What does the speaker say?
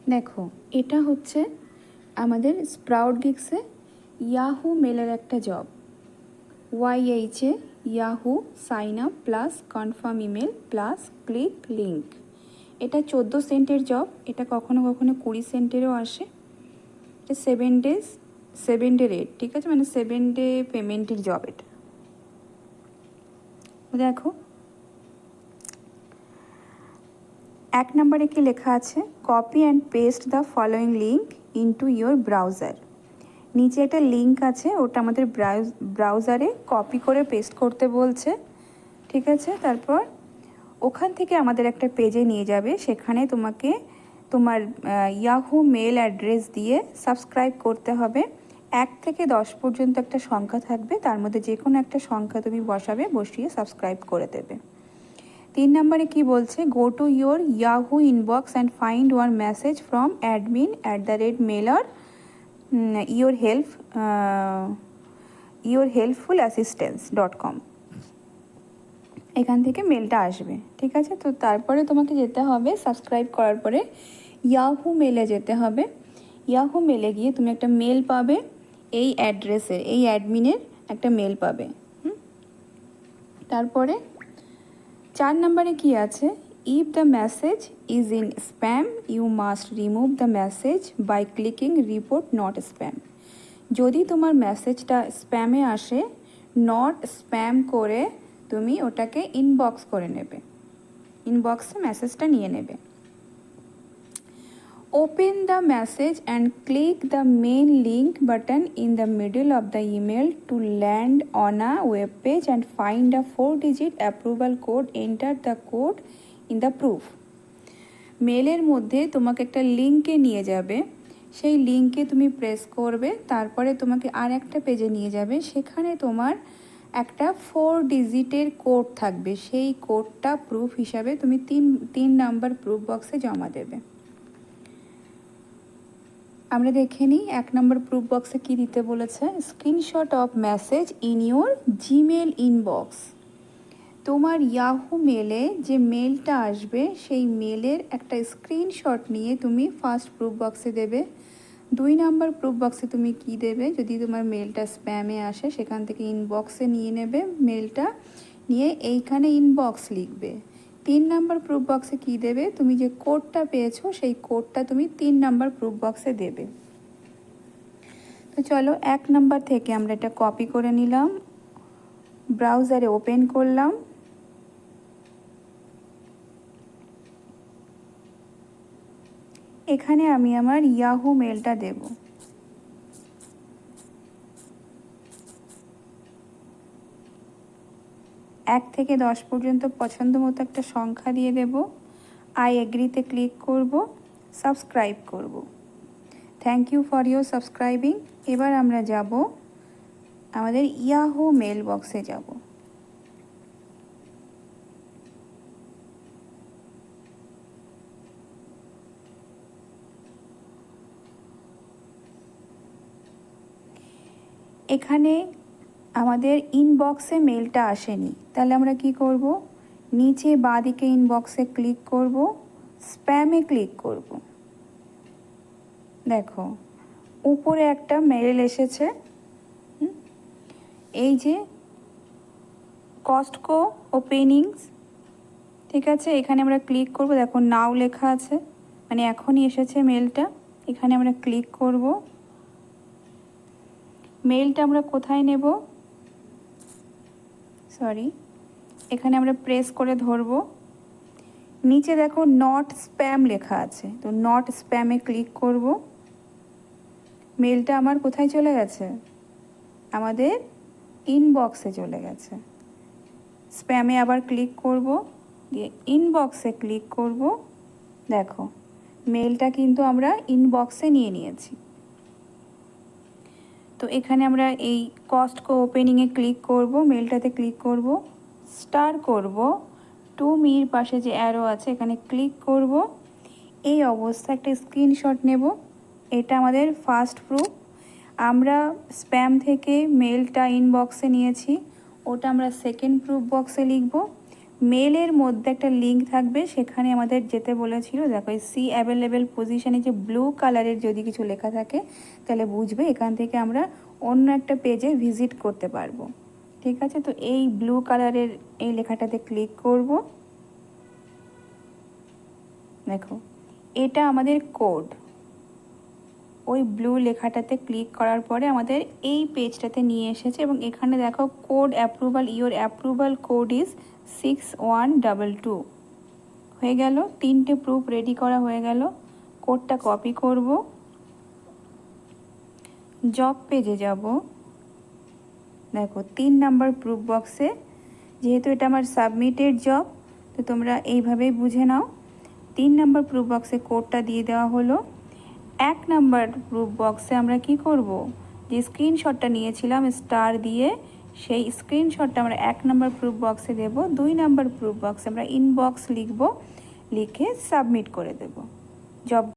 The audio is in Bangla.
দেখো, এটা হচ্ছে আমাদের স্প্রাউট গিগসে ইয়াহু মেলের একটা job. YHA Yahoo sign up plus confirm email plus click link. এটা 14 সেন্টের জব। এটা কখনো কখনো 20 সেন্টেরও আসে। এটা 7 ডে রেট, ঠিক আছে, মানে 7 ডে পেমেন্টের জব এটা। দেখো 1 নম্বরে কি লেখা আছে, copy and paste the following link into your browser. নিচে একটা লিঙ্ক আছে, ওটা আমাদের ব্রাউজারে কপি করে পেস্ট করতে বলছে, ঠিক আছে। তারপর ওখান থেকে আমাদের একটা পেজে নিয়ে যাবে, সেখানে তোমাকে তোমার ইয়াহু মেল অ্যাড্রেস দিয়ে সাবস্ক্রাইব করতে হবে। 1 থেকে 10 পর্যন্ত একটা সংখ্যা থাকবে, তার মধ্যে যে কোনো একটা সংখ্যা তুমি বসিয়ে সাবস্ক্রাইব করে দেবে। 3 নম্বরে কি বলছে, go to your Yahoo inbox and find one message from admin@mailer yourhelpfulassistance.com। এখান থেকে মেলটা আসবে, ঠিক আছে। তো তারপরে তোমাকে যেতে হবে, সাবস্ক্রাইব করার পরে ইয়াহু মেলে যেতে হবে। ইয়াহু মেলে গিয়ে তুমি একটা মেল পাবে, এই অ্যাড্রেসের, এই অ্যাডমিনের একটা মেল পাবে। তারপরে 4 নম্বরে কি আছে, if the message is in spam you must remove the message by clicking report not spam. যদি তোমার মেসেজটা স্প্যামে আসে, নট স্প্যাম করে তুমি ওটাকে ইনবক্স করে নেবে, ইনবক্সে মেসেজটা নিয়ে নেবে। Open the message and click the main link button in the middle of the email to land on a web page and find a 4-digit approval code. Enter the code in the proof. মেলের মধ্যে তোমাকে একটা লিঙ্কে নিয়ে যাবে, সেই লিঙ্কে তুমি প্রেস করবে, তারপরে তোমাকে আর একটা পেজে নিয়ে যাবে, সেখানে তোমার একটা 4-ডিজিটের কোড থাকবে। সেই কোডটা প্রুফ হিসাবে তুমি 3 নাম্বার প্রুফ বক্সে জমা দেবে। আমরা দেখে নিই 1 নম্বর প্রুফ বক্সে কী দিতে বলেছে, screenshot of message in your Gmail inbox. তোমার ইয়াহু মেলে যে মেলটা আসবে, সেই মেলের একটা স্ক্রিনশট নিয়ে তুমি ফার্স্ট প্রুফ বক্সে দেবে। 2 নাম্বার প্রুফ বক্সে তুমি কি দেবে, যদি তোমার মেলটা স্প্যামে আসে সেখান থেকে ইনবক্সে নিয়ে নেবে মেলটা, নিয়ে এইখানে ইনবক্স লিখবে। 3 নাম্বার প্রুফ বক্সে কি দেবে, তুমি যে কোডটা পেয়েছো সেই কোডটা তুমি 3 নাম্বার প্রুফ বক্সে দেবে। তো চলো 1 নাম্বার থেকে আমরা এটা কপি করে নিলাম, ব্রাউজারে ওপেন করলাম। এখানে আমি আমার ইয়াহু মেলটা দেব। এক থেকে 10 পর্যন্ত পছন্দ মতো একটা সংখ্যা দিয়ে দেব। আই এগ্রিতে ক্লিক করব, সাবস্ক্রাইব করব। Thank you for your subscribing. এবার আমরা যাব আমাদের ইয়াহু মেল বক্সে যাব। এখানে আমাদের ইনবক্সে মেলটা আসেনি, তাহলে আমরা কি করব, নিচে বাঁদিকে ইনবক্সে ক্লিক করব, স্প্যামে ক্লিক করব। দেখো উপরে একটা মেল এসেছে, এই যে কস্টকো ওপেনিংস, ঠিক আছে। এখানে আমরা ক্লিক করব, দেখো নাও লেখা আছে, মানে এখনই এসেছে মেলটা। এখানে আমরা ক্লিক করব। মেলটা আমরা কোথায় নেব, এখানে আমরা প্রেস করে ধরব। নিচে দেখো নট স্প্যাম লেখা আছে, তো নট স্প্যামে ক্লিক করব। মেলটা আমার কোথায় চলে গেছে, আমাদের ইনবক্সে চলে গেছে। স্প্যামে আবার ক্লিক করব, দিয়ে ইনবক্সে ক্লিক করব। দেখো মেলটা কিন্তু আমরা ইনবক্সে নিয়ে নিয়েছি। তো এখানে আমরা এই কস্টকো ওপেনিংয়ে ক্লিক করব, মেলটাতে ক্লিক করব, স্টার করব, 2 মির পাশে যে অ্যারো আছে এখানে ক্লিক করব। এই অবস্থা একটা স্ক্রিনশট নেব, এটা আমাদের ফার্স্ট প্রুফ। আমরা স্প্যাম থেকে মেলটা ইনবক্সে নিয়েছি, ওটা আমরা সেকেন্ড প্রুফ বক্সে লিখব। মেলের মধ্যে একটা লিঙ্ক থাকবে, সেখানে আমাদের যেতে বলেছিল। দেখো এই সি অ্যাভেলেবেল পজিশানে যে ব্লু কালারের যদি কিছু লেখা থাকে তাহলে বুঝবে এখান থেকে আমরা অন্য একটা পেজে ভিজিট করতে পারবো। ঠিক আছে, তো এই ব্লু কালারের এই লেখাটাতে ক্লিক করব। দেখো এটা আমাদের কোড। ওই ব্লু লেখাটাতে ক্লিক করার পরে আমাদের এই পেজটাতে নিয়ে এসেছে এবং এখানে দেখো code approval, your approval code is 6122 হয়ে গেল। 3টে প্রুফ রেডি করা হয়ে গেল। কোডটা কপি করব, জব পেজে যাব। দেখো 3 নাম্বার প্রুফ বক্সে, যেহেতু এটা আমার সাবমিটেড জব, তো তোমরা এইভাবেই বুঝে নাও। 3 নাম্বার প্রুফ বক্সে কোডটা দিয়ে দেওয়া হলো। 1 নাম্বার প্রুফ বক্সে আমরা কি করব, যে স্ক্রিনশটটা নিয়েছিলাম স্টার দিয়ে, সেই স্ক্রিনশটটা আমরা 1 নাম্বার প্রুফ বক্সে দেব। 2 নাম্বার প্রুফ বক্সে আমরা ইনবক্স লিখব, লিখে সাবমিট করে দেব জব।